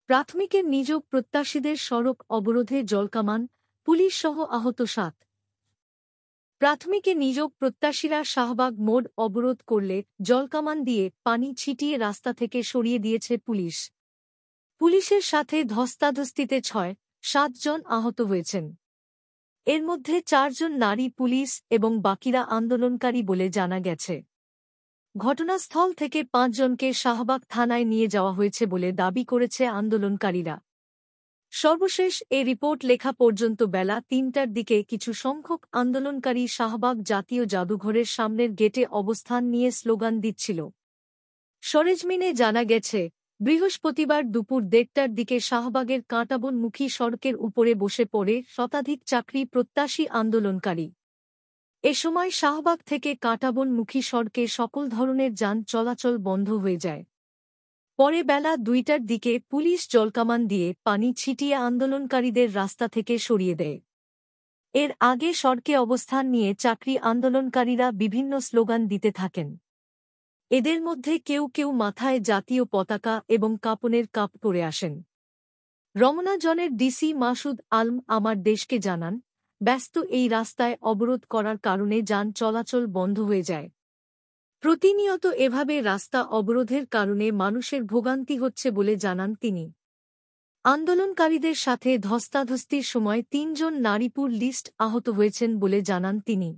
প্রাথমিকের নিযোগ প্রত্যাশীদের সড়ক অবরোধে জলকামান, পুলিশসহ আহত ৭। প্রাথমিকে নিযোগ প্রত্যাশীরা শাহবাগ মোড় অবরোধ করলে জলকামান দিয়ে পানি ছিটিয়ে রাস্তা থেকে সরিয়ে দিয়েছে পুলিশ। পুলিশের সাথে ধস্তাধস্তিতে ৬-৭ জন আহত হয়েছেন। এর মধ্যে ৪ জন নারী পুলিশ এবং বাকিরা আন্দোলনকারী বলে জানা গেছে। ঘটনাস্থল থেকে ৫ জনকে শাহবাগ থানায় নিয়ে যাওয়া হয়েছে বলে দাবি করেছে আন্দোলনকারীরা। সর্বশেষ এ রিপোর্ট লেখা পর্যন্ত বেলা ৩টার দিকে কিছু সংখ্যক আন্দোলনকারী শাহবাগ জাতীয় জাদুঘরের সামনের গেটে অবস্থান নিয়ে স্লোগান দিচ্ছিল। সরেজমিনে জানা গেছে, বৃহস্পতিবার দুপুর ১:৩০টার দিকে শাহবাগের কাঁটাবনমুখী সড়কের উপরে বসে পড়ে শতাধিক চাকরি প্রত্যাশী আন্দোলনকারী। এ সময় শাহবাগ থেকে কাঁটাবনমুখী সড়কে সকল ধরনের যান চলাচল বন্ধ হয়ে যায়। পরে বেলা ২টার দিকে পুলিশ জলকামান দিয়ে পানি ছিটিয়ে আন্দোলনকারীদের রাস্তা থেকে সরিয়ে দেয়। এর আগে সড়কে অবস্থান নিয়ে চাকরি আন্দোলনকারীরা বিভিন্ন স্লোগান দিতে থাকেন। এদের মধ্যে কেউ কেউ মাথায় জাতীয় পতাকা এবং কাপনের কাপ পরে আসেন। রমনা জোনের ডিসি মাসুদ আলম আমার দেশকে জানান, ব্যস্ত এই রাস্তায় অবরোধ করার কারণে যান চলাচল বন্ধ হয়ে যায়। প্রতিনিয়ত এভাবে রাস্তা অবরোধের কারণে মানুষের ভোগান্তি হচ্ছে বলে জানান তিনি। আন্দোলনকারীদের সাথে ধস্তাধস্তির সময় ৩ জন নারী পুলিশ আহত হয়েছেন বলে জানান তিনি।